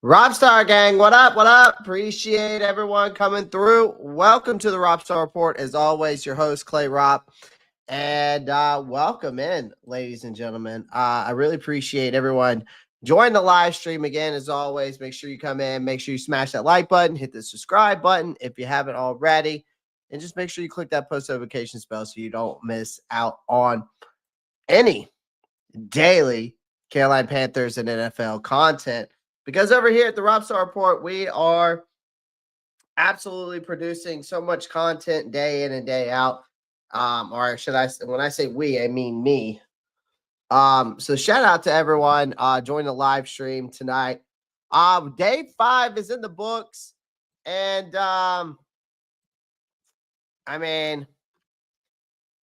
Roppstar gang, what up? What up? Appreciate everyone coming through. Welcome to the Roppstar Report. As always, your host, Clay Ropp. And welcome in, ladies and gentlemen. I really appreciate everyone join the live stream again. As always, make sure you come in, make sure you smash that like button, hit the subscribe button if you haven't already, and just make sure you click that post notifications bell so you don't miss out on any daily Carolina Panthers and NFL content. Because over here at the Roppstar Report, we are absolutely producing so much content day in and day out. Or should I, when I say we, I mean me. So shout out to everyone joining the live stream tonight. Day 5 is in the books. And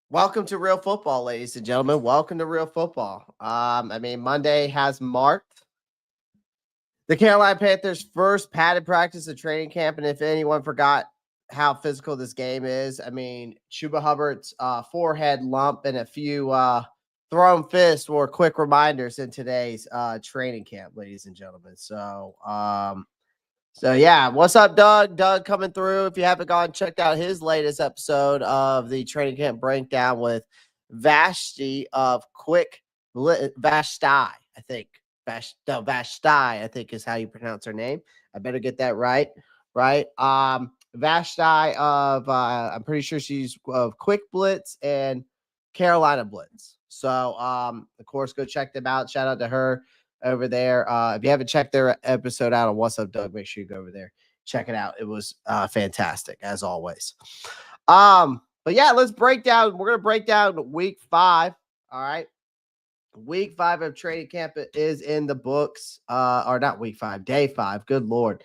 welcome to real football, ladies and gentlemen. Welcome to real football. Monday has marked the Carolina Panthers' first padded practice of training camp. And if anyone forgot how physical this game is, Chuba Hubbard's forehead lump and a few thrown fists were quick reminders in today's training camp, ladies and gentlemen. So yeah, what's up, Doug? Doug coming through. If you haven't gone checked out his latest episode of the training camp breakdown with Vashti of Vashti, I think. Vashti, I think is how you pronounce her name. I better get that right. Vashti of, I'm pretty sure she's of Quick Blitz and Carolina Blitz. So, of course, go check them out. Shout out to her over there. If you haven't checked their episode out on What's Up, Doug, make sure you go over there. Check it out. It was fantastic, as always. But yeah, let's break down. We're going to break down week 5. All right. Week 5 of training camp is in the books, or not week 5, day 5. Good Lord.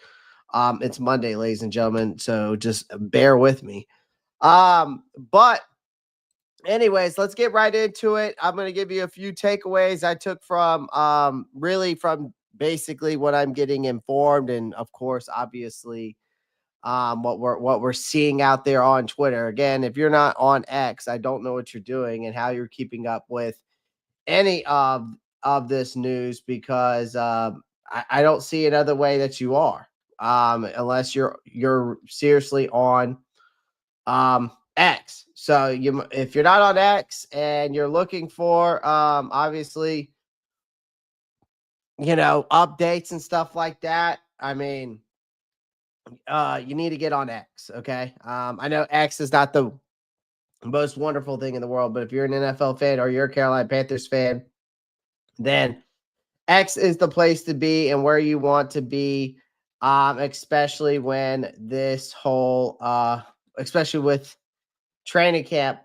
It's Monday, ladies and gentlemen, so just bear with me. But anyways, let's get right into it. I'm going to give you a few takeaways I took from basically what I'm getting informed, and of course, obviously, what we're seeing out there on Twitter. Again, if you're not on X, I don't know what you're doing and how you're keeping up with any of this news, because I don't see another way that you are, unless you're seriously on X. So if you're not on X and you're looking for obviously updates and stuff like that, you need to get on X. Okay. I know X is not the most wonderful thing in the world, but if you're an NFL fan or you're a Carolina Panthers fan, then X is the place to be and where you want to be, especially when this whole, especially with training camp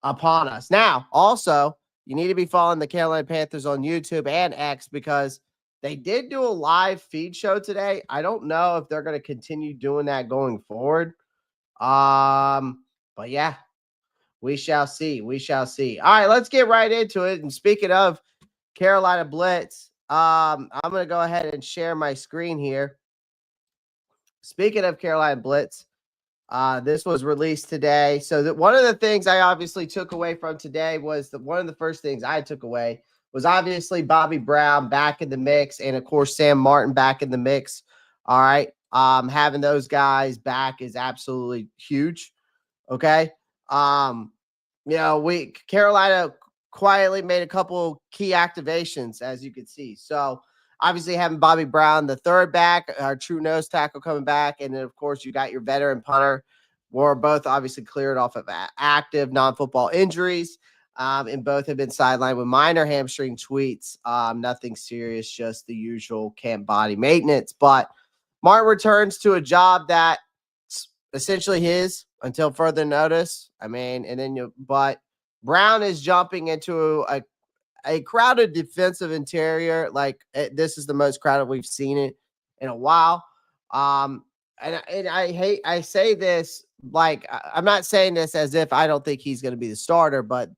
upon us. Now, also, you need to be following the Carolina Panthers on YouTube and X, because they did do a live feed show today. I don't know if they're going to continue doing that going forward. But yeah, we shall see. We shall see. All right, let's get right into it. And speaking of Carolina Blitz, I'm going to go ahead and share my screen here. Speaking of Carolina Blitz, this was released today. So one of the things I obviously took away from today was one of the first things I took away was obviously Bobby Brown back in the mix, and of course Sam Martin back in the mix. All right. Having those guys back is absolutely huge. Okay. Carolina quietly made a couple key activations, as you can see. So obviously having Bobby Brown, the third back, our true nose tackle, coming back. And then, of course, you got your veteran punter. We're both obviously cleared off of active non-football injuries. And both have been sidelined with minor hamstring tweaks. Nothing serious, just the usual camp body maintenance. But Martin returns to a job that's essentially his until further notice. But Brown is jumping into a crowded defensive interior. This is the most crowded we've seen it in a while. And I say this, I'm not saying this as if I don't think he's going to be the starter, but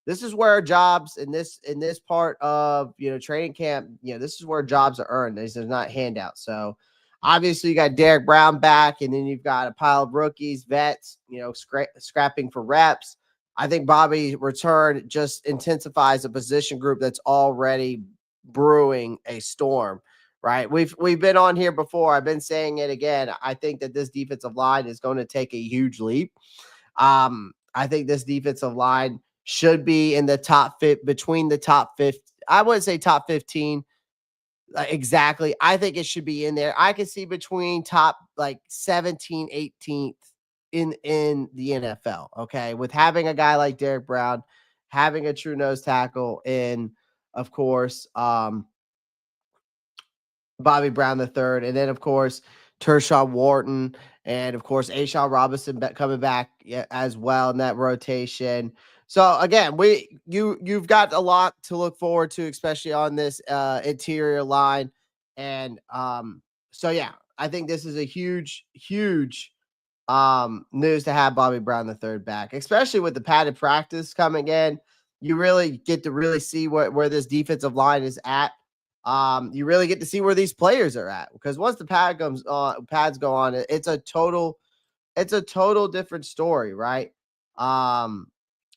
this is where jobs in this part of training camp, this is where jobs are earned. There's not handouts. So obviously you got Derek Brown back, and then you've got a pile of rookies, vets, scrapping for reps. I think Bobby's return just intensifies a position group that's already brewing a storm right? We've been on here before. I've been saying it again. I think that this defensive line is going to take a huge leap. I think this defensive line should be in the top fit between the top 50. I wouldn't say top 15 exactly. I think it should be in there. I could see between top like 17, 18th in the NFL. Okay. With having a guy like Derek Brown, having a true nose tackle, and of course, Bobby Brown the third, and then of course Tershawn Wharton, and of course Ashawn Robinson coming back as well in that rotation. So again, you've got a lot to look forward to, especially on this interior line, and so yeah, I think this is a huge news to have Bobby Brown the third back, especially with the padded practice coming in. You really get to really see where this defensive line is at. You really get to see where these players are at, because once the pads go on, it's a total different story, right? Um,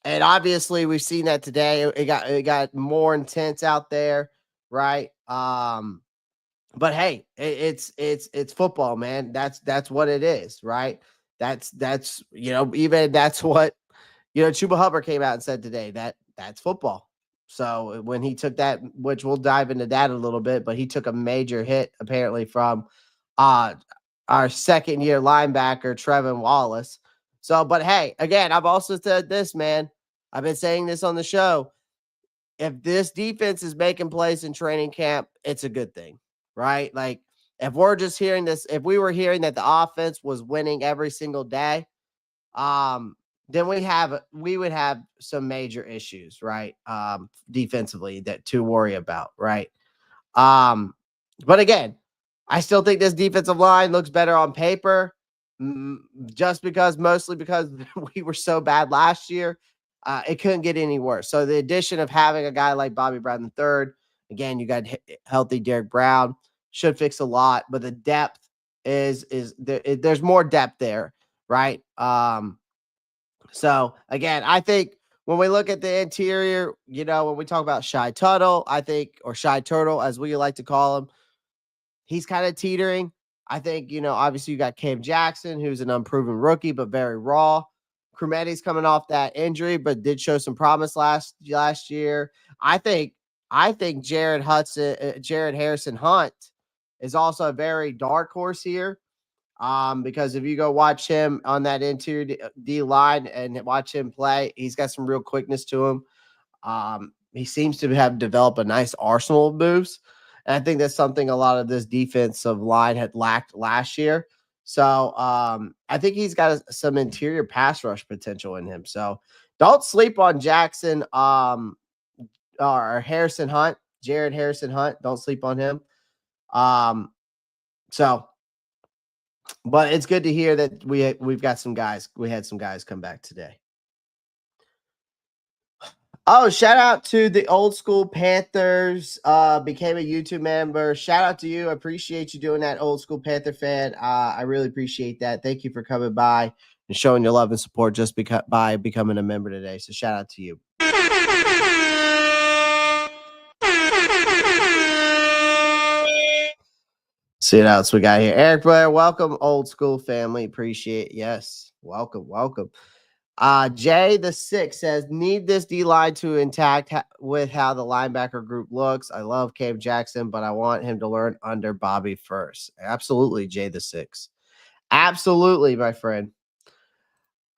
and obviously we've seen that today. It got more intense out there, right? But hey, it's football, man. That's what it is, right? That's even that's what Chuba Hubbard came out and said today, that that's football. So when he took that, which we'll dive into that a little bit, but he took a major hit apparently from uh our second year linebacker, Tre'von Wallace. So, but hey, again, I've also said this, man. I've been saying this on the show. If this defense is making plays in training camp, it's a good thing, right? Like if we're just hearing this, if we were hearing that the offense was winning every single day, then we would have some major issues, right? Defensively that to worry about, right? Um, but again, I still think this defensive line looks better on paper, just mostly because we were so bad last year. It couldn't get any worse. So the addition of having a guy like Bobby Brown the third, again, you got healthy Derek Brown, should fix a lot, but the depth is there. There's more depth there, right? So again, I think when we look at the interior, when we talk about Shy Tuttle, I think, or Shy Turtle, as we like to call him, he's kind of teetering. I think, obviously you got Cam Jackson, who's an unproven rookie, but very raw. Crometti's coming off that injury, but did show some promise last year. I think Jared Harrison Hunt is also a very dark horse here. Because if you go watch him on that interior D line and watch him play, he's got some real quickness to him. He seems to have developed a nice arsenal of moves. And I think that's something a lot of this defensive line had lacked last year. So I think he's got some interior pass rush potential in him. So don't sleep on Jackson or Harrison Hunt, Jared Harrison Hunt. Don't sleep on him. So but it's good to hear that we've got some guys. We had some guys come back today. Oh, shout out to the Old School Panthers. Became a YouTube member. Shout out to you. I appreciate you doing that, Old School Panther fan. I really appreciate that. Thank you for coming by and showing your love and support just by becoming a member today. So shout out to you. See what else we got here. Eric Blair, welcome, Old School family. Appreciate it. Yes. Welcome. Jay the Six says, need this D line to intact with how the linebacker group looks. I love Cam Jackson, but I want him to learn under Bobby first. Absolutely, Jay the Six. Absolutely, my friend.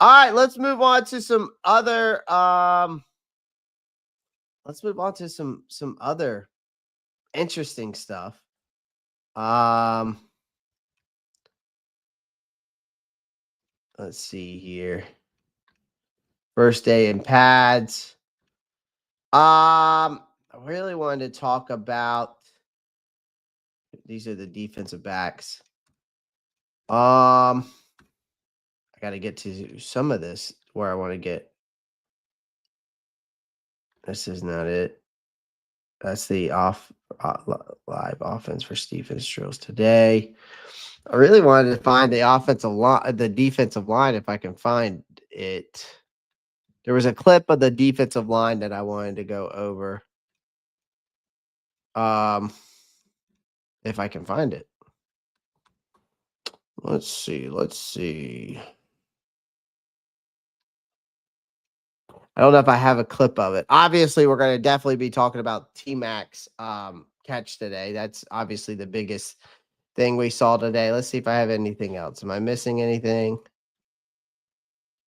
All right, let's move on to some other interesting stuff. Let's see here. First day in pads. I really wanted to talk about, these are the defensive backs. I got to get to some of this where I want to get. This is not it. That's the live offense for Stevens drills today. I really wanted to find the defensive line, if I can find it. There was a clip of the defensive line that I wanted to go over. if I can find it. Let's see. I don't know if I have a clip of it. Obviously, we're going to definitely be talking about T-Mac's catch today. That's obviously the biggest thing we saw today. Let's see if I have anything else. Am I missing anything?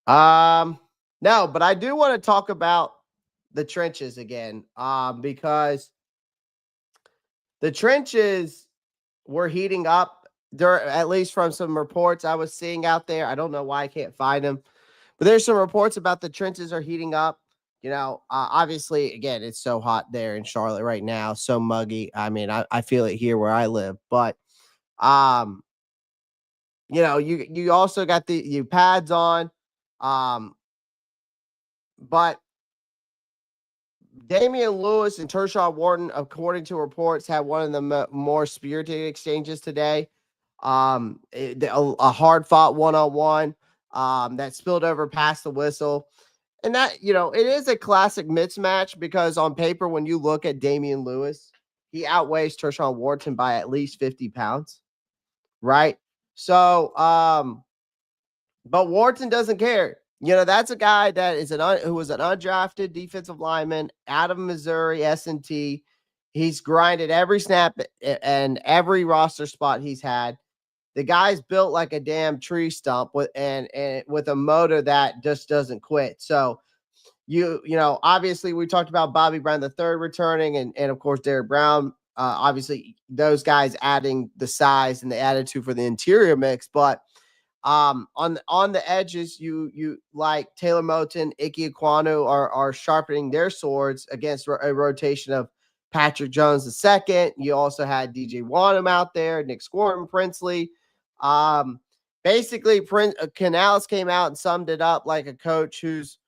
No, but I do want to talk about the trenches again, because the trenches were heating up there, at least from some reports I was seeing out there. I don't know why I can't find them, but there's some reports about the trenches are heating up. Obviously, again, it's so hot there in Charlotte right now, so muggy. I mean, I feel it here where I live, but um, you also got the pads on, um, but Damian Lewis and Tershawn Wharton, according to reports, had one of the more spirited exchanges today. A hard fought one-on-one that spilled over past the whistle. And that, it is a classic mismatch because on paper, when you look at Damian Lewis, he outweighs Tershawn Wharton by at least 50 pounds, right? So, but Wharton doesn't care. That's a guy that is who was an undrafted defensive lineman out of Missouri S&T. He's grinded every snap and every roster spot he's had. The guy's built like a damn tree stump with with a motor that just doesn't quit. So obviously we talked about Bobby Brown the third returning and of course Derek Brown. Obviously those guys adding the size and the attitude for the interior mix, but on the edges, you like Taylor Moton, Ike Ekwonu are sharpening their swords against a rotation of Patrick Jones II. You also had DJ Wanham out there, Nick Squirtin, Princely. Basically, Canales came out and summed it up like a coach who's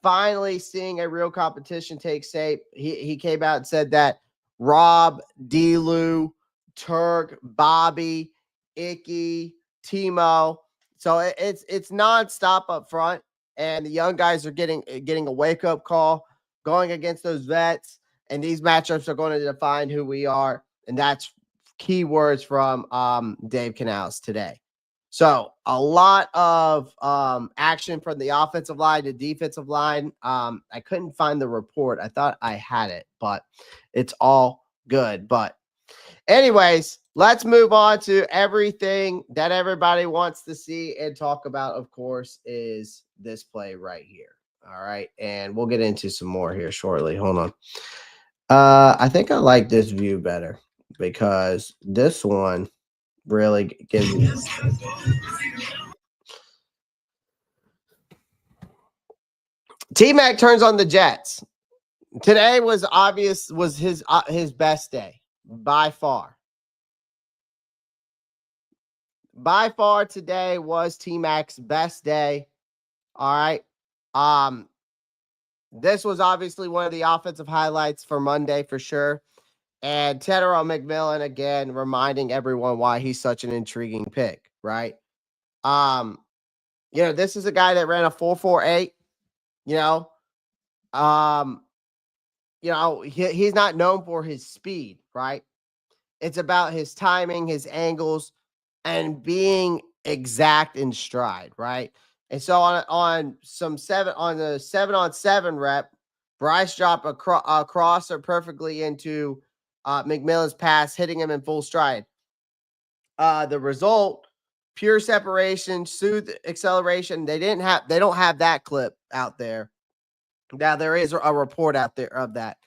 finally seeing a real competition take shape. He came out and said that Rob, D-Lou, Turk, Bobby, Icky, Timo. So it's nonstop up front, and the young guys are getting a wake up call, going against those vets, and these matchups are going to define who we are, and that's key words from Dave Canales today. So a lot of action from the offensive line to defensive line. I couldn't find the report. I thought I had it, but it's all good. But anyways, let's move on to everything that everybody wants to see and talk about, of course, is this play right here. All right. And we'll get into some more here shortly. Hold on. I think I like this view better because this one really gives me. T-Mac turns on the Jets. Today was his best day by far. By far today was T-Mac's best day. All right. This was obviously one of the offensive highlights for Monday for sure. And Teterow McMillan again reminding everyone why he's such an intriguing pick, right? This is a guy that ran a 4.48, he's not known for his speed, right? It's about his timing, his angles, and being exact in stride, right? And so on the 7-on-7 rep, Bryce dropped a crosser perfectly into McMillan's pass, hitting him in full stride. The result, pure separation, smooth acceleration. They don't have that clip out there. Now there is a report out there of that.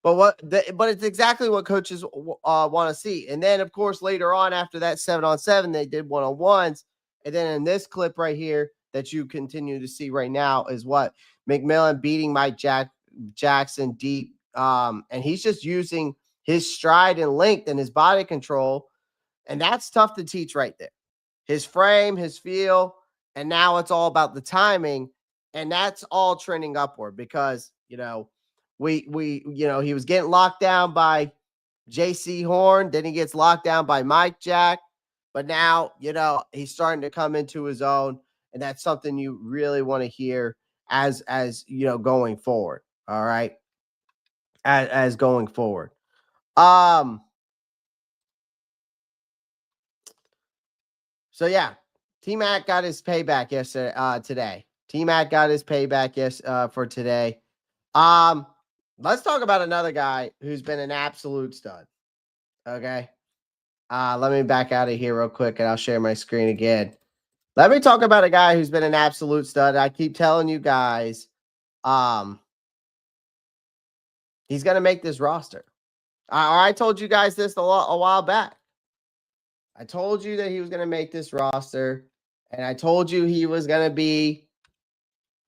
But it's exactly what coaches want to see. And then, of course, later on after that 7-on-7, they did 1-on-1s. And then in this clip right here that you continue to see right now is what McMillan beating Mike Jackson deep. And he's just using his stride and length and his body control. And that's tough to teach right there. His frame, his feel, and now it's all about the timing. And that's all trending upward because, he was getting locked down by J.C. Horn. Then he gets locked down by Mike Jack. But now, he's starting to come into his own. And that's something you really want to hear as going forward. All right. As going forward. So yeah, T-Mac got his payback yesterday. Today, T-Mac got his payback for today. Let's talk about another guy who's been an absolute stud. Okay. Let me back out of here real quick, and I'll share my screen again. Let me talk about a guy who's been an absolute stud. I keep telling you guys, he's gonna make this roster. I told you guys this a while back. I told you that he was gonna make this roster, and I told you he was gonna be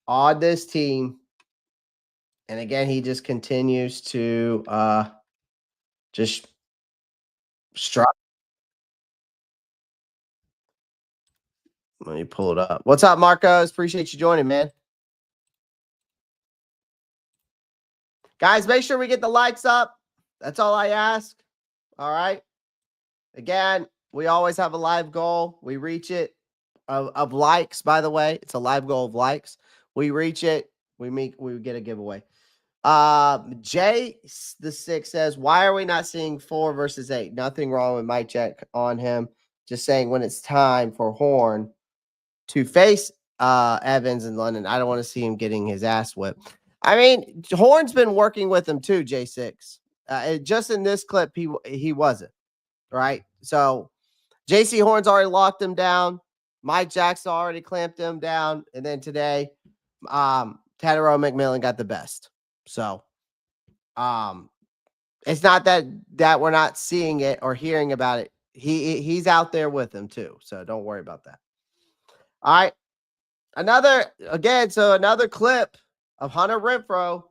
on this team. And again, he just continues to just strike. Let me pull it up. What's up, Marcos? Appreciate you joining, man. Guys, make sure we get the likes up. That's all I ask. All right. Again, we always have a live goal. We reach it of likes, by the way. It's a live goal of likes. We reach it. We get a giveaway. Jay the 6 says, why are we not seeing 4 versus 8? Nothing wrong with Mike check on him. Just saying when it's time for Horn to face Evans in London, I don't want to see him getting his ass whipped. I mean, Horn's been working with him too, J6. Just in this clip, he wasn't, right? So JC Horn's already locked him down. Mike Jackson already clamped him down. And then today, Tadaro McMillan got the best. So it's not that we're not seeing it or hearing about it. He's out there with him too. So don't worry about that. All right. Another clip of Hunter Renfrow.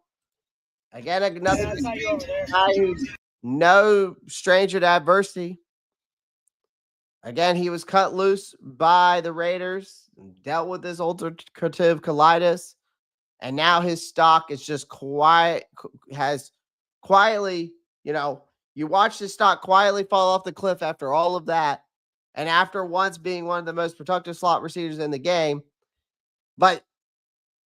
Again, another guy who's no stranger to adversity. Again, he was cut loose by the Raiders, dealt with this ulcerative colitis, and now his stock is just quietly, you watch his stock quietly fall off the cliff after all of that, and after once being one of the most productive slot receivers in the game. But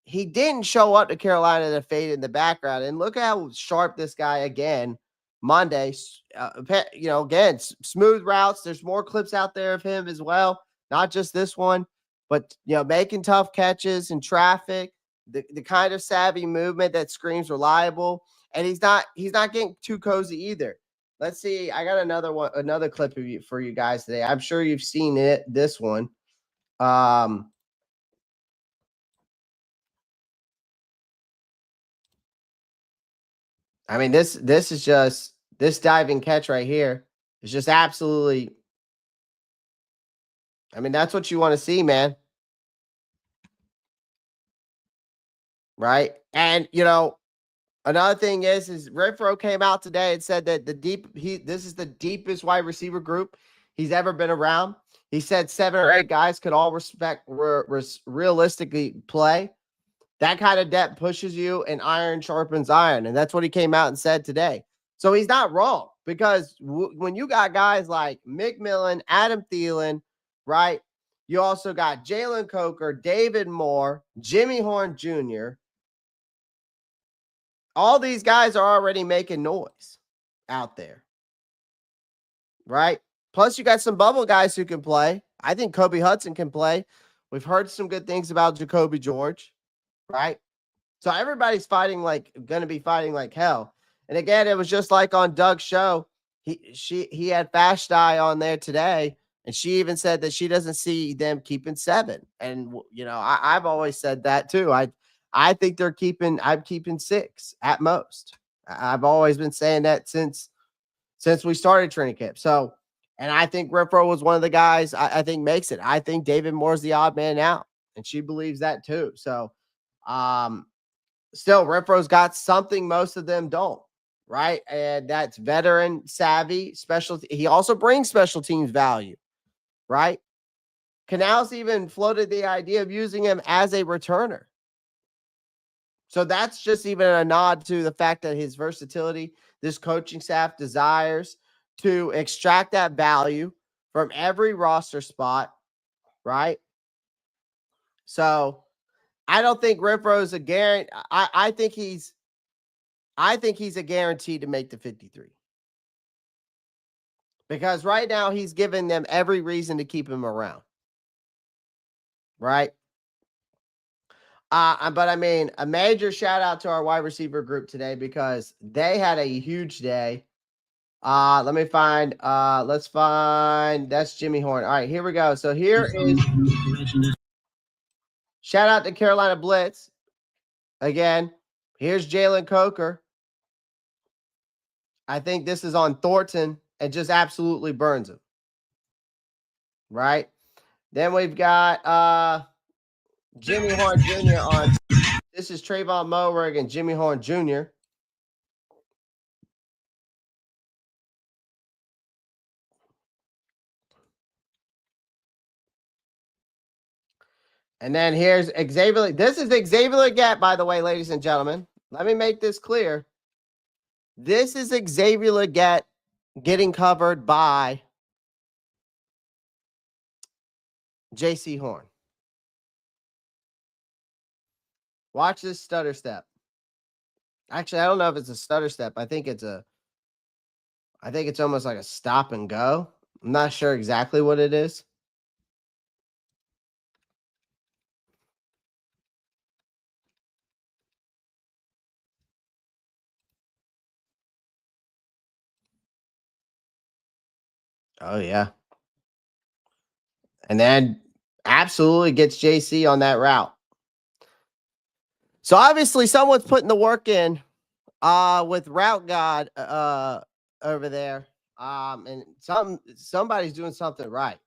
he didn't show up to Carolina to fade in the background. And look how sharp this guy again Monday. Again, smooth routes. There's more clips out there of him as well. Not just this one, but making tough catches in traffic, the kind of savvy movement that screams reliable. And he's not getting too cozy either. Let's see. I got another clip for you guys today. I'm sure you've seen it. This one. I mean, this is just this diving catch right here is just absolutely. I mean, that's what you want to see, man. Right. And another thing is Renfrow came out today and said that this is the deepest wide receiver group he's ever been around. He said 7 or 8 guys could all realistically play. That kind of depth pushes you, and iron sharpens iron. And that's what he came out and said today. So he's not wrong, because when you got guys like McMillan, Adam Thielen, right? You also got Jalen Coker, David Moore, Jimmy Horn Jr. All these guys are already making noise out there, right? Plus, you got some bubble guys who can play. I think Kobe Hudson can play. We've heard some good things about Jacoby George, right? So everybody's going to be fighting like hell. And again, it was just like on Doug's show. He had Fast Eye on there today, and she even said that she doesn't see them keeping 7. And I've always said that too. I think I'm keeping 6 at most. I've always been saying that since we started training camp. So, and I think Renfrow was one of the guys I think makes it. I think David Moore's the odd man out, and she believes that too. So, still, Renfro's got something most of them don't, right? And that's veteran savvy, he also brings special teams value, right? Canals even floated the idea of using him as a returner. So that's just even a nod to the fact that his versatility, this coaching staff desires to extract that value from every roster spot, right? So I don't think Renfro's a guarantee. I think he's a guarantee to make the 53. Because right now he's giving them every reason to keep him around. right? But I mean, a major shout out to our wide receiver group today because they had a huge day. Let me find, let's find, that's Jimmy Horn. All right, here we go. So here is, shout out to Carolina Blitz. Again, here's Jalen Coker. I think this is on Thornton and just absolutely burns him. Right? Then we've got Jimmy Horn Jr. on. This is Tre'von Moehrig and Jimmy Horn Jr. And then here's Xavier. This is Xavier Leggett, by the way, ladies and gentlemen. Let me make this clear. This is Xavier Leggett getting covered by J.C. Horn. Watch this stutter step. Actually, I don't know if it's a stutter step. I think it's almost like a stop and go. I'm not sure exactly what it is. Oh, yeah. And then absolutely gets JC on that route. So obviously someone's putting the work in with Route God over there. And somebody's doing something right.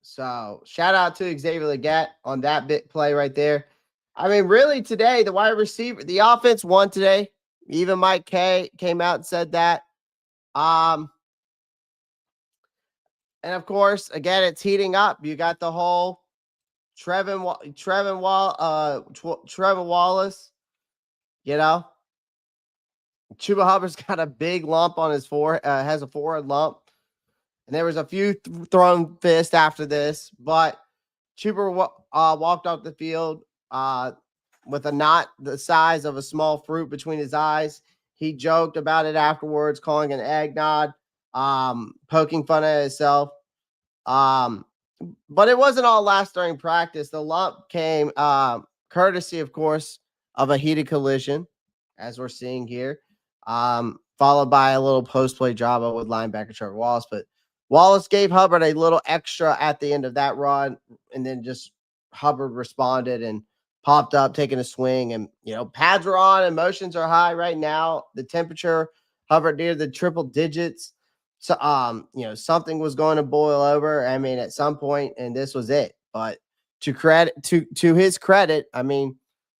So shout out to Xavier Leggett on that big play right there. I mean, really today, the wide receiver, the offense won today. Even Mike K came out and said that. And of course, again, it's heating up. You got the whole Tre'von Wallace, you know. Chuba Hubbard's got a big lump on his forehead, has a forehead lump. And there was a few thrown fists after this, but Chuba walked off the field with a knot the size of a small fruit between his eyes. He joked about it afterwards, calling an eggnog, poking fun at himself. But it wasn't all last during practice. The lump came courtesy, of course, of a heated collision, as we're seeing here, followed by a little post-play drama with linebacker Trevor Wallace. But Wallace gave Hubbard a little extra at the end of that run, and then just Hubbard responded and popped up, taking a swing. And, pads are on, emotions are high right now. The temperature hovered near the triple digits. So, something was going to boil over. I mean, at some point, and this was it. But to his credit, I mean,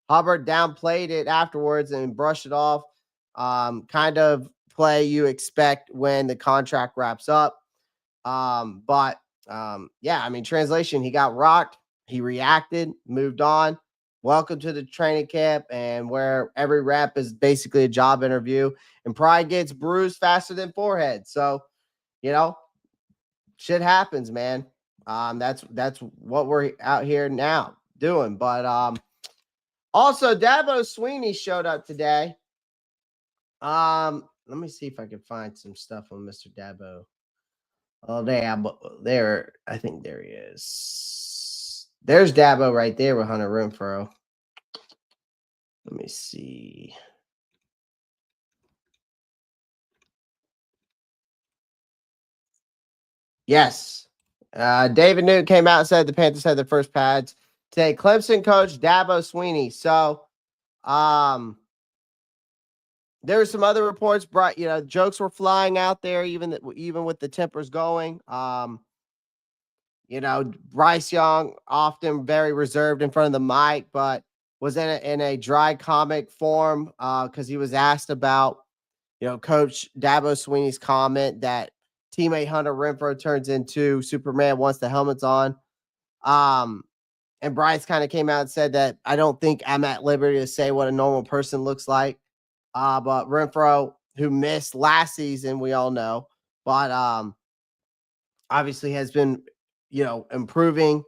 Hubbard downplayed it afterwards and brushed it off. Kind of play you expect when the contract wraps up. Yeah, I mean, translation, he got rocked. He reacted, moved on. Welcome to the training camp, and where every rep is basically a job interview, and pride gets bruised faster than forehead. So, shit happens, man. That's what we're out here now doing. But also Dabo Swinney showed up today. Let me see if I can find some stuff on Mr. Dabo. Oh, there. I think there he is. There's Dabo right there with Hunter Renfrow. Let me see. Yes. David Newton came out and said the Panthers had their first pads today. Clemson coach Dabo Swinney. So, there were some other reports. Jokes were flying out there, even with the tempers going. Bryce Young often very reserved in front of the mic, but was in a dry comic form because he was asked about, Coach Dabo Swinney's comment that teammate Hunter Renfrow turns into Superman once the helmet's on. And Bryce kind of came out and said that I don't think I'm at liberty to say what a normal person looks like. But Renfrow, who missed last season, we all know, but obviously has been, improving,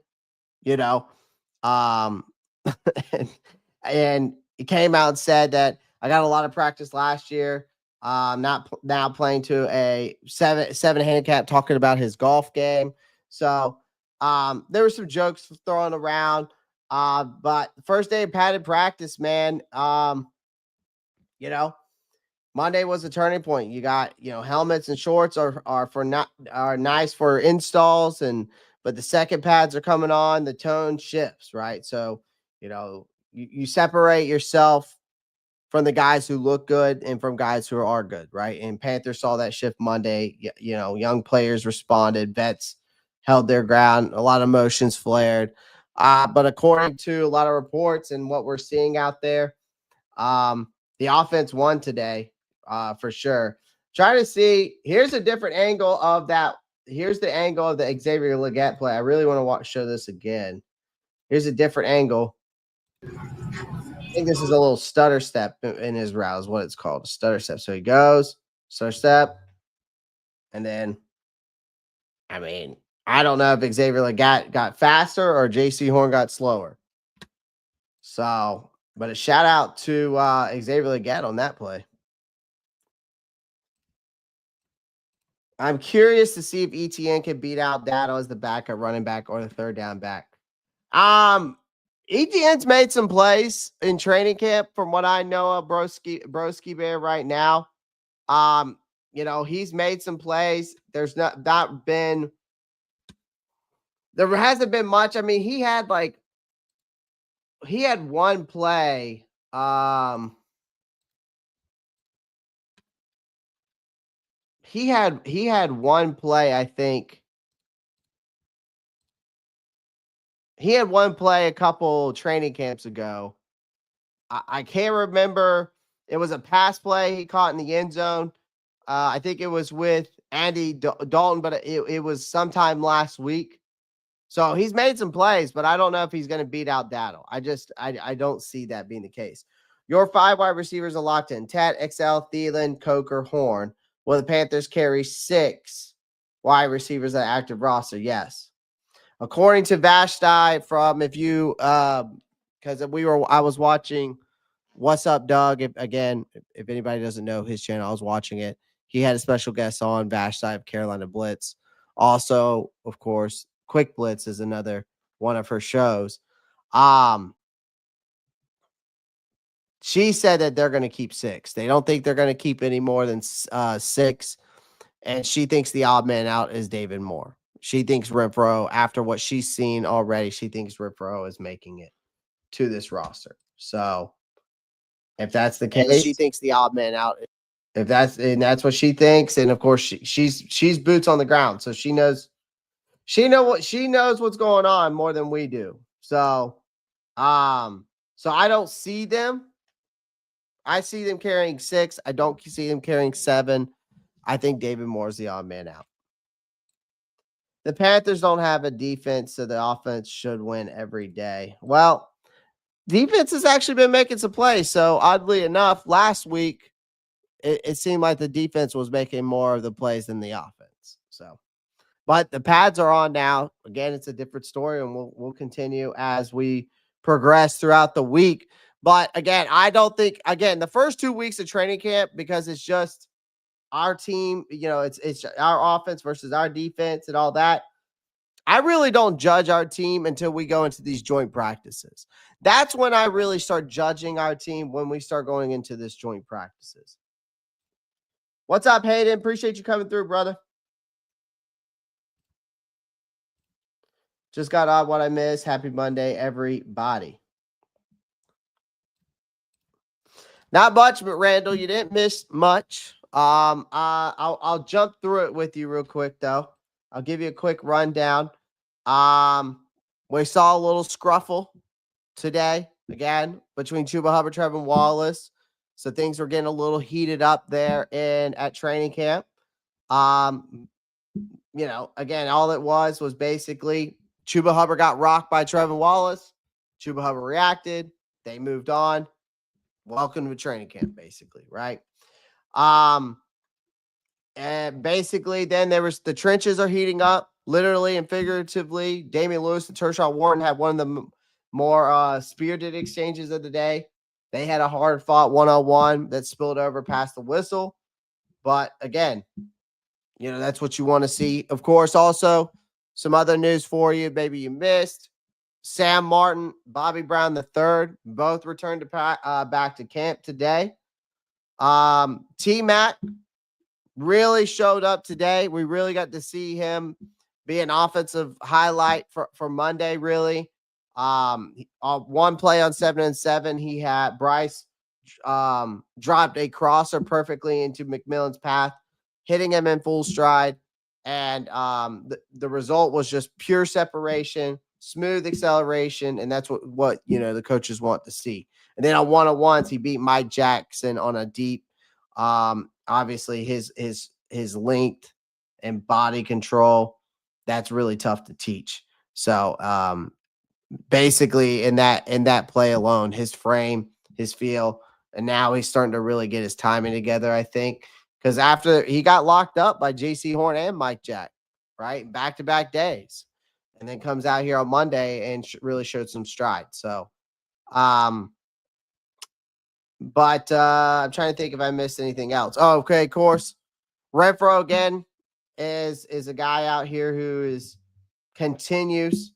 and he came out and said that I got a lot of practice last year. Not now playing to a seven handicap, talking about his golf game. So There were some jokes thrown around. But first day of padded practice, man. You know, Monday was a turning point. You got, helmets and shorts are nice for installs, but the second pads are coming on, the tone shifts, right? So, you separate yourself from the guys who look good and from guys who are good, right? And Panthers saw that shift Monday. Young players responded, vets held their ground, a lot of emotions flared. But according to a lot of reports and what we're seeing out there, the offense won today, for sure. Try to see. Here's a different angle of that. Here's the angle of the Xavier Legette play. I really want to show this again. Here's a different angle. I think this is a little stutter step in his route, is what it's called, a stutter step. So he goes, stutter step, and then, I don't know if Xavier Legette got faster or JC Horn got slower. So, but a shout out to Xavier Legette on that play. I'm curious to see if ETN can beat out Dado as the backup running back or the third down back. ETN's made some plays in training camp from what I know of Broski Bear right now. He's made some plays. There hasn't been much. He had one play. He had one play, I think. He had one play a couple training camps ago. I can't remember. It was a pass play he caught in the end zone. I think it was with Andy Dalton, but it was sometime last week. So he's made some plays, but I don't know if he's going to beat out Dado. I don't see that being the case. Your 5 wide receivers are locked in: Tat, XL, Thielen, Coker, Horn. Will the Panthers carry 6 wide receivers on active roster? Yes. According to Vashti from, because I was watching What's Up, Doug. If anybody doesn't know his channel, I was watching it. He had a special guest on, Vashti of Carolina Blitz. Also, of course, Quick Blitz is another one of her shows. She said that they're going to keep 6. They don't think they're going to keep any more than 6. And she thinks the odd man out is David Moore. She thinks Renfro, after what she's seen already, she thinks Renfro is making it to this roster. So if that's the case, she thinks the odd man out. If that's what she thinks, and of course she's boots on the ground, so she knows what's going on more than we do. So I don't see them. I see them carrying 6. I don't see them carrying 7. I think David Moore is the odd man out. The Panthers don't have a defense, so the offense should win every day. Well, defense has actually been making some plays. So oddly enough, last week, it seemed like the defense was making more of the plays than the offense. So, but the pads are on now. Again, it's a different story, and we'll continue as we progress throughout the week. But again, I don't think, the first 2 weeks of training camp, because it's just our team, it's our offense versus our defense and all that. I really don't judge our team until we go into these joint practices. That's when I really start judging our team, when we start going into this joint practices. What's up, Hayden? Appreciate you coming through, brother. Just got on what I missed. Happy Monday, everybody. Not much, but Randall, you didn't miss much. I'll jump through it with you real quick, though. I'll give you a quick rundown. We saw a little scruffle today, again, between Chuba Hubbard, Tre'von Wallace. So things were getting a little heated up there at training camp. Again, all it was basically Chuba Hubbard got rocked by Tre'von Wallace. Chuba Hubbard reacted. They moved on. Welcome to training camp, basically, right? And basically, then there was the trenches are heating up, literally and figuratively. Damian Lewis and Tershawn Wharton had one of the more spirited exchanges of the day. They had a hard-fought one-on-one that spilled over past the whistle. But again, that's what you want to see. Of course, also some other news for you, maybe you missed. Sam Martin, Bobby Brown III, both returned to back to camp today. T-Mac really showed up today. We really got to see him be an offensive highlight for Monday, really. One play on 7-7, he had Bryce dropped a crosser perfectly into McMillan's path, hitting him in full stride. And the result was just pure separation, smooth acceleration, and that's what the coaches want to see. And then on one-on-ones, he beat Mike Jackson on a deep. Obviously, his length and body control, that's really tough to teach. So basically, in that play alone, his frame, his feel, and now he's starting to really get his timing together, I think. Because after he got locked up by J.C. Horn and Mike Jack, right? Back-to-back days. And then comes out here on Monday and really showed some stride. So, but I'm trying to think if I missed anything else. Oh, okay, of course. Renfro, again, is a guy out here who continues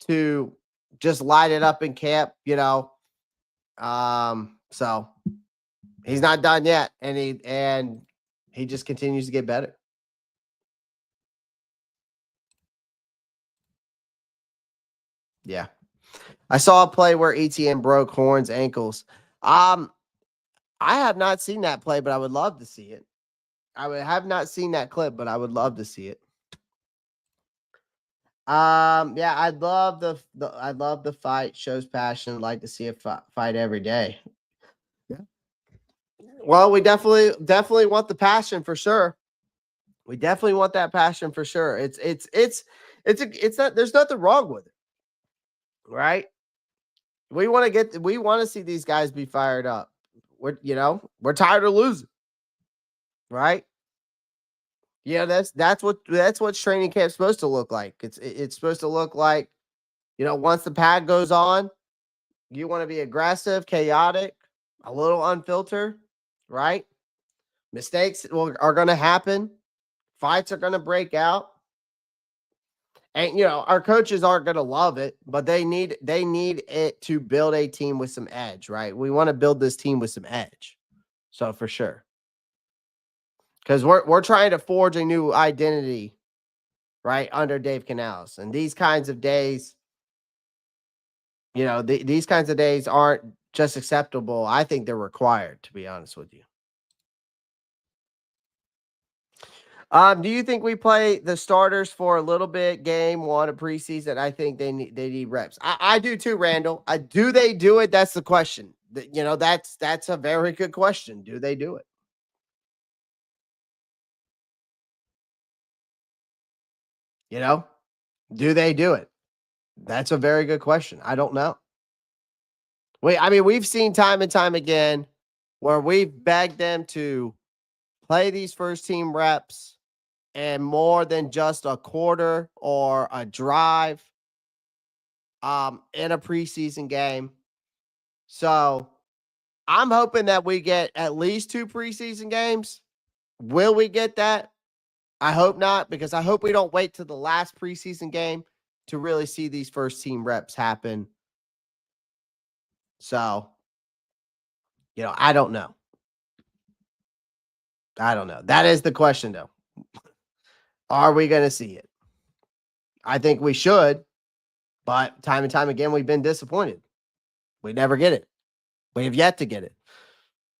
to just light it up in camp, So he's not done yet, and he just continues to get better. Yeah. I saw a play where ETN broke Horn's ankles. I have not seen that play, but I would love to see it. I have not seen that clip, but I would love to see it. Yeah, I'd love the fight. Shows passion. I'd like to see a fight every day. Yeah. Well, we definitely want the passion for sure. We definitely want that passion for sure. It's not, there's nothing wrong with it. Right? We want to see these guys be fired up. We're tired of losing. Right? Yeah, that's what training camp's supposed to look like. It's supposed to look like, once the pad goes on, you want to be aggressive, chaotic, a little unfiltered, right? Mistakes are going to happen. Fights are going to break out. And our coaches aren't going to love it, but they need it to build a team with some edge, right? We want to build this team with some edge. So for sure. Cuz we're trying to forge a new identity, right, under Dave Canales. And these kinds of days, these kinds of days aren't just acceptable. I think they're required, to be honest with you. Do you think we play the starters for a little bit game one of preseason? I think they need reps. I do too, Randall. Do they do it? That's the question. That's a very good question. Do they do it? Do they do it? That's a very good question. I don't know. We've seen time and time again where we've begged them to play these first team reps and more than just a quarter or a drive in a preseason game. So I'm hoping that we get at least 2 preseason games. Will we get that? I hope not, because I hope we don't wait to the last preseason game to really see these first team reps happen. So, I don't know. That is the question, though. Are we going to see it? I think we should, but time and time again, we've been disappointed. We never get it. We have yet to get it.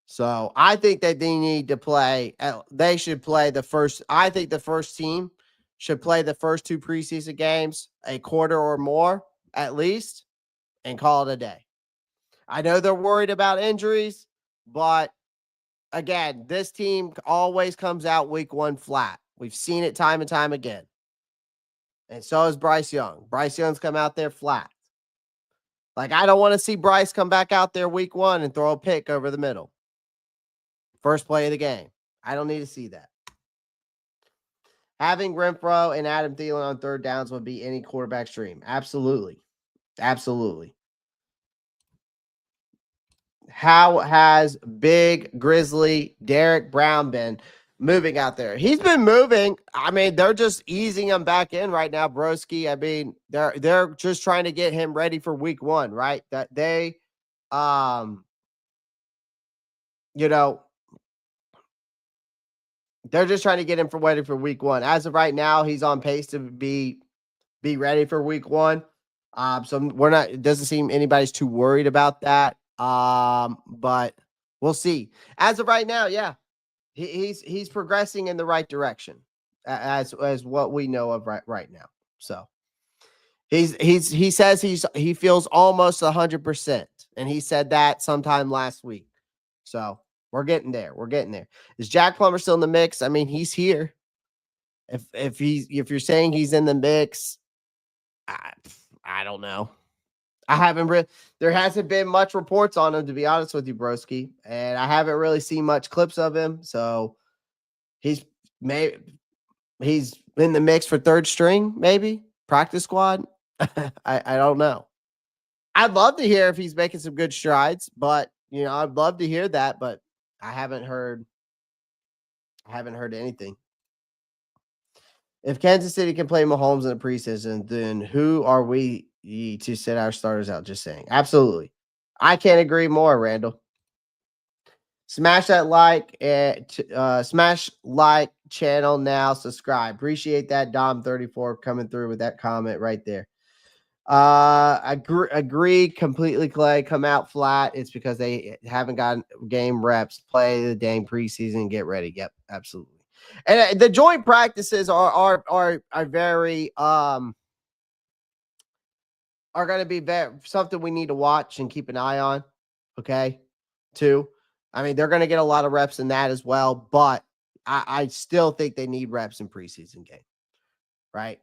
So I think that they need to play. They should play the first. I think the first team should play the first 2 preseason games, a quarter or more at least, and call it a day. I know they're worried about injuries, but again, this team always comes out week 1 flat. We've seen it time and time again. And so is Bryce Young. Bryce Young's come out there flat. Like, I don't want to see Bryce come back out there week 1 and throw a pick over the middle. First play of the game. I don't need to see that. Having Renfro and Adam Thielen on third downs would be any quarterback's dream. Absolutely. Absolutely. How has big Grizzly Derek Brown been? moving out there. He's been moving. I mean, they're just easing him back in right now, broski. I mean, they're just trying to get him ready for week 1, right? That they you know, they're just trying to get him for ready for week 1. As of right now, he's on pace to be ready for week 1. So we're not, it doesn't seem anybody's too worried about that. But we'll see. As of right now, yeah, he's progressing in the right direction as what we know of right now. So he says he feels almost 100%, and he said that sometime last week. So we're getting there. We're getting there. Is Jack Plummer still in the mix? I mean, he's here. If you're saying he's in the mix, I don't know. I haven't there hasn't been much reports on him, to be honest with you, broski, and I haven't really seen much clips of him. So he's in the mix for third string, maybe practice squad. I don't know. I'd love to hear if he's making some good strides, but I'd love to hear that, but I haven't heard anything. If Kansas City can play Mahomes in the preseason, then who are we to sit our starters out? Just saying. Absolutely. I can't agree more, Randall. Smash that smash like channel now. Subscribe. Appreciate that, Dom34 coming through with that comment right there. Agree completely, Clay. Come out flat. It's because they haven't gotten game reps. Play the dang preseason. Get ready. Yep, absolutely. And the joint practices are very are going to be something we need to watch and keep an eye on. Okay, too. I mean, they're going to get a lot of reps in that as well, but I still think they need reps in preseason game, right?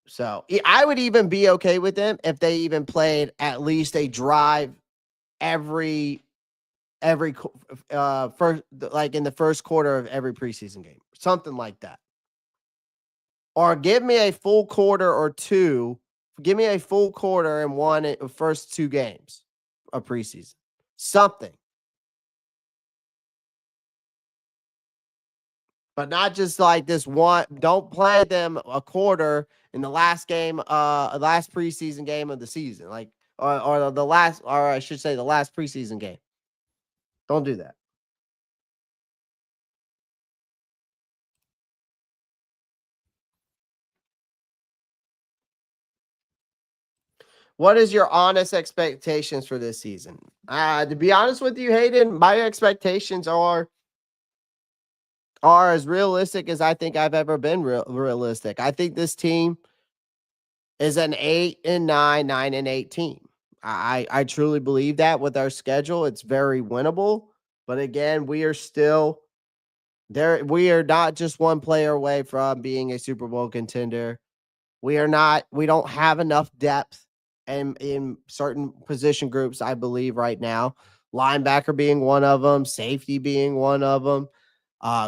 So I would even be okay with them if they even played at least a drive every first, like in the first quarter of every preseason game, something like that. Or give me a full quarter or two. Give me a full quarter and one first 2 games of preseason. Something. But not just like this one. Don't play them a quarter in the last game, last preseason game of the season, like or the last, or I should say the last preseason game. Don't do that. What is your honest expectations for this season? To be honest with you, Hayden, my expectations are as realistic as I think I've ever been realistic. I think this team is an 8-9, 9-8 team. I truly believe that with our schedule, it's very winnable. But again, we are still there. We are not just one player away from being a Super Bowl contender. We don't have enough depth in certain position groups, I believe, right now. Linebacker being one of them, safety being one of them,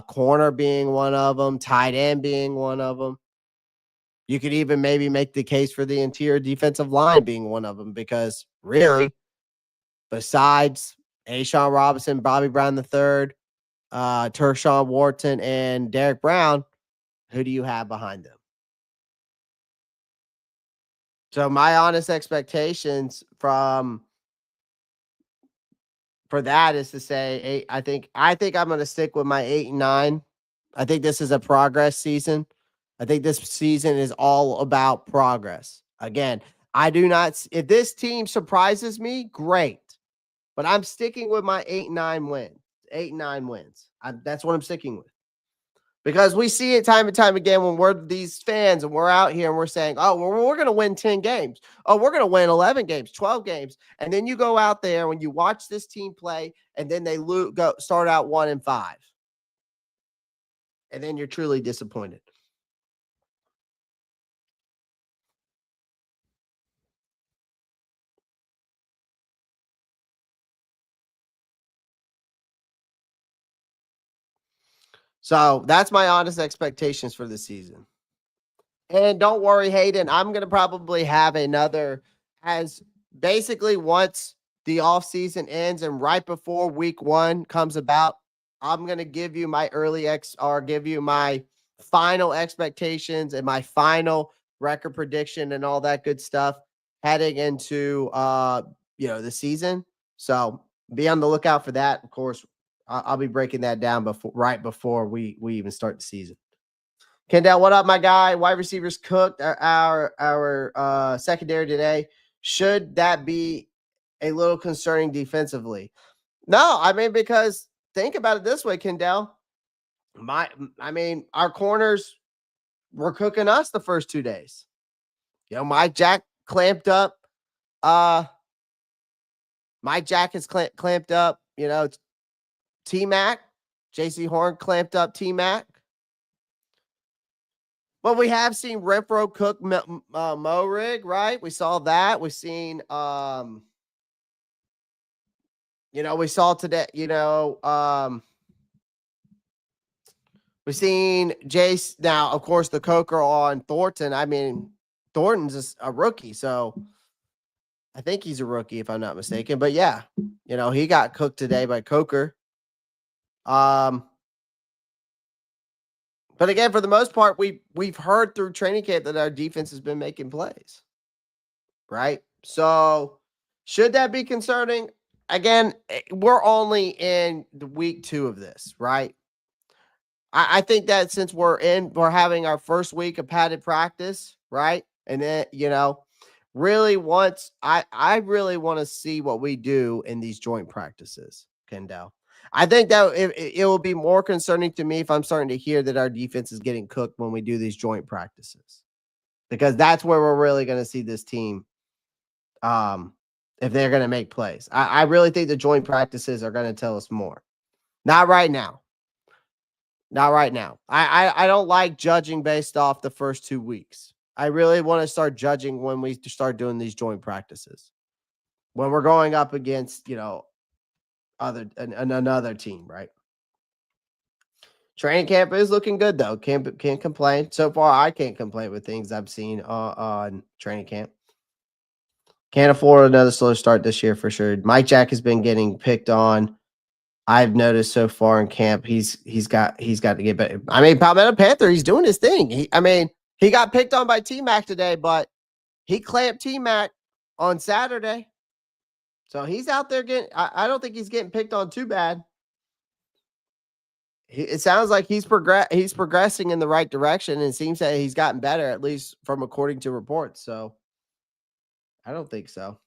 corner being one of them, tight end being one of them. You could even maybe make the case for the interior defensive line being one of them, because really, besides A'Shawn Robinson, Bobby Brown III, Tershawn Wharton, and Derek Brown, who do you have behind them? So my honest expectations for that is to say, I think I'm going to stick with my 8-9. I think this is a progress season. I think this season is all about progress. Again, I do not. If this team surprises me, great. But I'm sticking with my 8-9 win. 8-9 wins. That's what I'm sticking with. Because we see it time and time again when we're these fans and we're out here and we're saying, oh, well, we're going to win 10 games. Oh, we're going to win 11 games, 12 games. And then you go out there when you watch this team play and then they start out 1-5. And then you're truly disappointed. So that's my honest expectations for the season. And don't worry, Hayden, I'm going to probably have another, as basically once the offseason ends and right before week 1 comes about, I'm going to give you my give you my final expectations and my final record prediction and all that good stuff heading into the season. So be on the lookout for that. Of course, I'll be breaking that down right before we even start the season. Kendall, what up, my guy? Wide receivers cooked our secondary today. Should that be a little concerning defensively? No, I mean, because think about it this way, Kendall. Our corners were cooking us the first 2 days. Mike Jack clamped up. Mike Jack is clamped up. T Mac, JC Horn clamped up T Mac. But we have seen Renfro cook Mo Rig, right? We saw that. We've seen, we saw today, we've seen Jace. Now, of course, the Coker on Thornton. I mean, Thornton's just a rookie, so I think he's a rookie if I'm not mistaken. But yeah, he got cooked today by Coker. But again, for the most part, we've heard through training camp that our defense has been making plays, right? So should that be concerning? Again, we're only in the week 2 of this, right? I think that since we're having our first week of padded practice, right? And then, really I really want to see what we do in these joint practices, Kendall. I think that it will be more concerning to me if I'm starting to hear that our defense is getting cooked when we do these joint practices, because that's where we're really going to see this team. If they're going to make plays, I really think the joint practices are going to tell us more. Not right now. Not right now. I don't like judging based off the first 2 weeks. I really want to start judging when we start doing these joint practices, when we're going up against, another team, right? Training camp is looking good though. Can't complain. So far, I can't complain with things I've seen on training camp. Can't afford another slow start this year for sure. Mike Jack has been getting picked on. I've noticed so far in camp, he's got to get better. I mean, Carolina Panther, he's doing his thing. He got picked on by T Mac today, but he clamped T Mac on Saturday. So he's out there getting. I don't think he's getting picked on too bad. It sounds like he's progressing in the right direction, and it seems that he's gotten better, at least from according to reports. So I don't think so.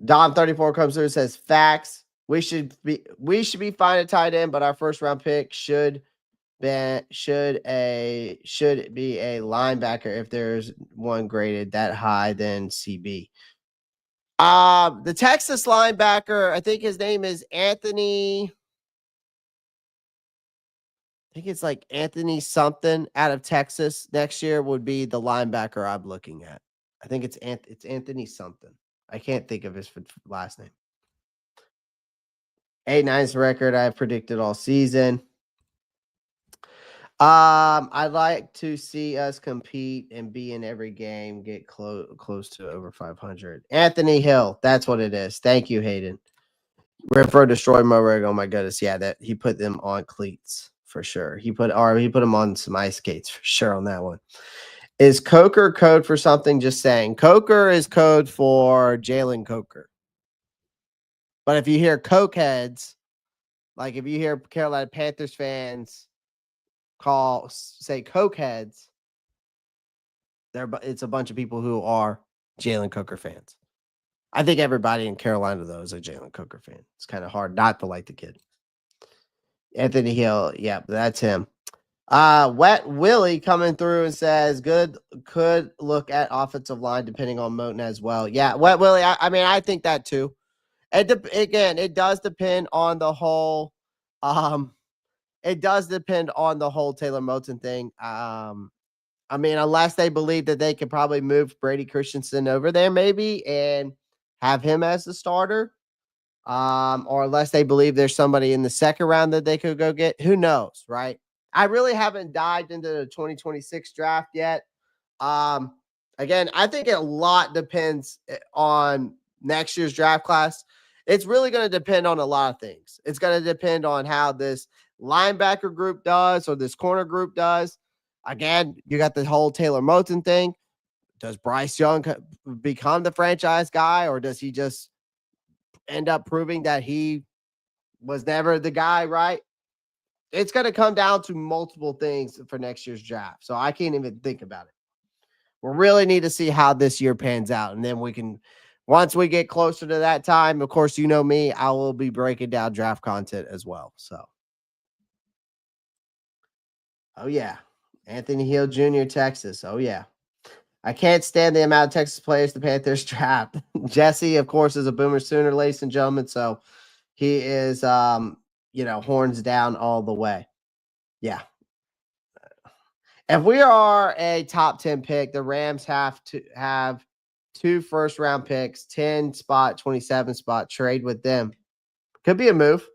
Dom34 comes through and says facts. We should be fine at tight end, but our first round pick should be a linebacker if there's one graded that high than CB. The Texas linebacker, I think his name is Anthony. I think it's like Anthony something out of Texas. Next year would be the linebacker I'm looking at. I think it's Anthony something. I can't think of his last name. 8-9's record I've predicted all season. I'd like to see us compete and be in every game, get close to over 500. Anthony Hill, that's what it is. Thank you, Hayden. Renfro destroyed Morig. Oh my goodness, yeah, that he put them on cleats for sure. He put them on some ice skates for sure on that one. Is Coker code for something? Just saying. Coker is code for Jalen Coker. But if you hear cokeheads, like if you hear Carolina Panthers fans say cokeheads, it's a bunch of people who are Jalen Coker fans. I think everybody in Carolina, though, is a Jalen Coker fan. It's kind of hard not to like the kid. Anthony Hill, yeah, that's him. Wet Willie coming through and says, could look at offensive line depending on Moten as well. Yeah, Wet Willie, I think that too. It does depend on the whole Taylor Moten thing. Unless they believe that they could probably move Brady Christensen over there maybe and have him as the starter. Or unless they believe there's somebody in the second round that they could go get. Who knows, right? I really haven't dived into the 2026 draft yet. Again, I think a lot depends on next year's draft class. it's really going to depend on a lot of things. It's going to depend on how this linebacker group does or this corner group does. Again, you got the whole Taylor Moton thing. Does Bryce Young become the franchise guy, or does he just end up proving that he was never the guy, right? It's going to come down to multiple things for next year's draft. So I can't even think about it. We really need to see how this year pans out. And then we can, once we get closer to that time, of course, you know me, I will be breaking down draft content as well. So, oh, yeah. Anthony Hill Jr., Texas. Oh, yeah. I can't stand the amount of Texas players the Panthers draft. Jesse, of course, is a Boomer Sooner, ladies and gentlemen. So he is, horns down all the way. Yeah. If we are a top 10 pick, the Rams have to have 2 first-round picks, 10 spot, 27 spot, trade with them. Could be a move.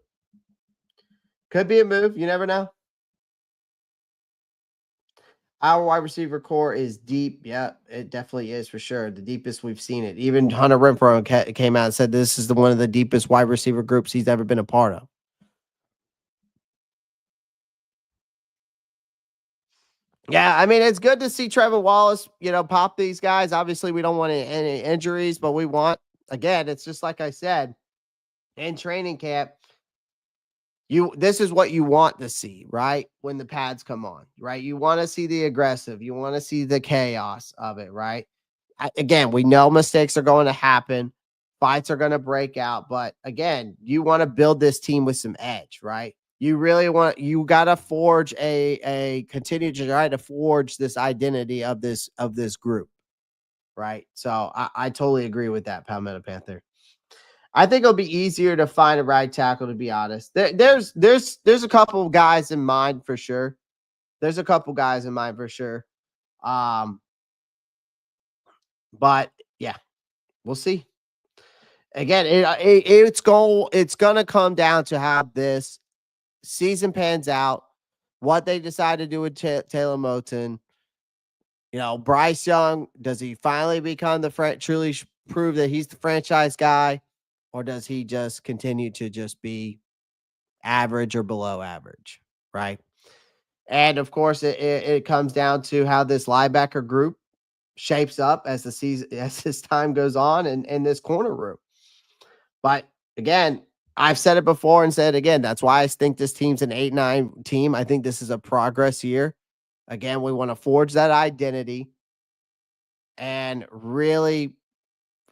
Could be a move. You never know. Our wide receiver core is deep. Yeah, it definitely is for sure. The deepest we've seen it. Even Hunter Renfrow came out and said this is one of the deepest wide receiver groups he's ever been a part of. Yeah, I mean, it's good to see Trevor Wallace, pop these guys. Obviously, we don't want any injuries, but we want, again, it's just like I said, in training camp, this is what you want to see, right? When the pads come on, right? You want to see the aggressive, you want to see the chaos of it, right? Again, we know mistakes are going to happen, fights are going to break out, but again, you want to build this team with some edge, right? You got to forge continue to try to forge this identity of this group, right? So I totally agree with that, Palmetto Panther. I think it'll be easier to find a right tackle, to be honest. There's a couple of guys in mind for sure. There's a couple guys in mind for sure. But yeah, we'll see. Again, it's going to come down to how this season pans out, what they decide to do with Taylor Moton. Bryce Young, does he finally become truly prove that he's the franchise guy, or does he just continue to just be average or below average, right? And of course, it comes down to how this linebacker group shapes up as the season as this time goes on, and this corner room. But again, I've said it before and said it again. That's why I think this team's an 8-9 team. I think this is a progress year. Again, we want to forge that identity and really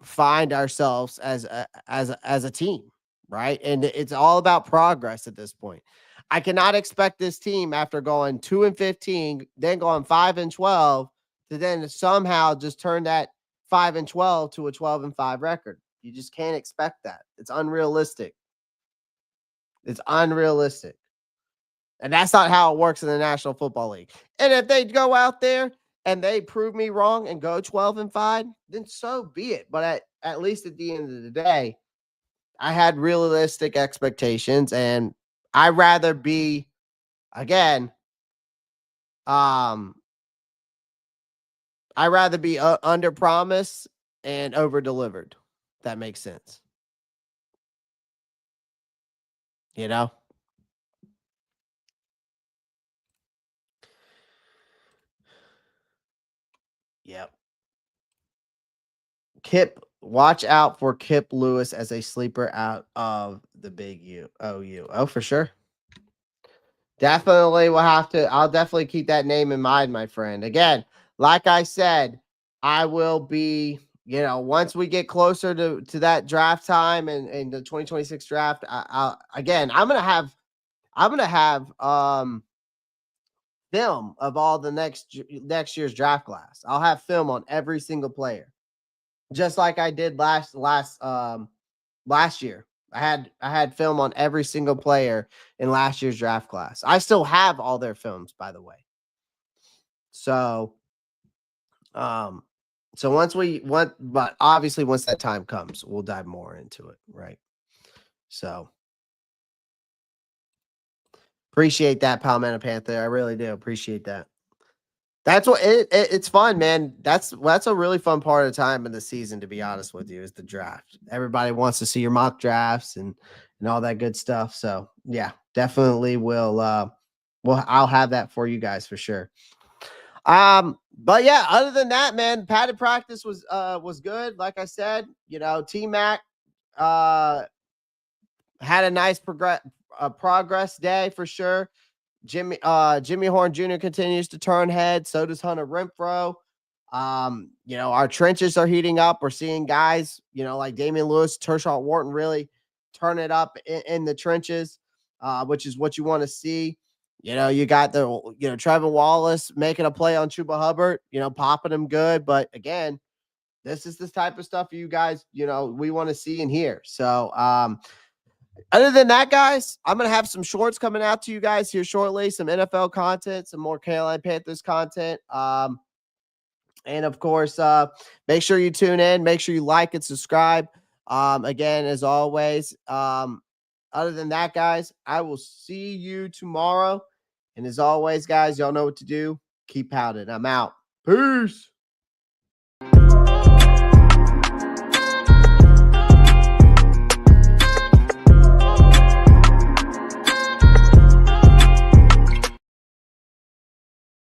find ourselves as a team, right? And it's all about progress at this point. I cannot expect this team, after going 2-15, then going 5-12, to then somehow just turn that 5-12 to a 12-5 record. You just can't expect that. It's unrealistic. It's unrealistic. And that's not how it works in the National Football League. And if they go out there and they prove me wrong and go 12-5, then so be it. But at least at the end of the day, I had realistic expectations, and I'd rather be, again, I'd rather be under promise and over delivered. That makes sense. You know? Yep. Watch out for Kip Lewis as a sleeper out of the big OU. Oh, for sure. Definitely I'll definitely keep that name in mind, my friend. Again, like I said, I will be, once we get closer to that draft time and the 2026 draft, I'm gonna have film of all the next year's draft class. I'll have film on every single player, just like I did last year. I had film on every single player in last year's draft class. I still have all their films, by the way. So, but obviously once that time comes, we'll dive more into it, right? So, appreciate that, Palmetto Panther. I really do appreciate that. That's what it's fun, man. That's a really fun part of the time in the season, to be honest with you, is the draft. Everybody wants to see your mock drafts and all that good stuff. So yeah, definitely will well, I'll have that for you guys for sure. But yeah, other than that, man, padded practice was good. Like I said, T Mac uh had a nice progress day for sure. Jimmy Horn Jr. continues to turn heads. So does Hunter Renfro. Our trenches are heating up. We're seeing guys, like Damian Lewis, Tershot Wharton really turn it up in the trenches, which is what you want to see. You got Trevor Wallace making a play on Chuba Hubbard, popping him good. But again, this is this type of stuff you guys, we want to see and hear. So, other than that, guys, I'm going to have some shorts coming out to you guys here shortly, some NFL content, some more Carolina Panthers content. And of course, make sure you tune in, make sure you like and subscribe. Again, as always, other than that, guys, I will see you tomorrow. And as always, guys, y'all know what to do. Keep pounding. I'm out. Peace.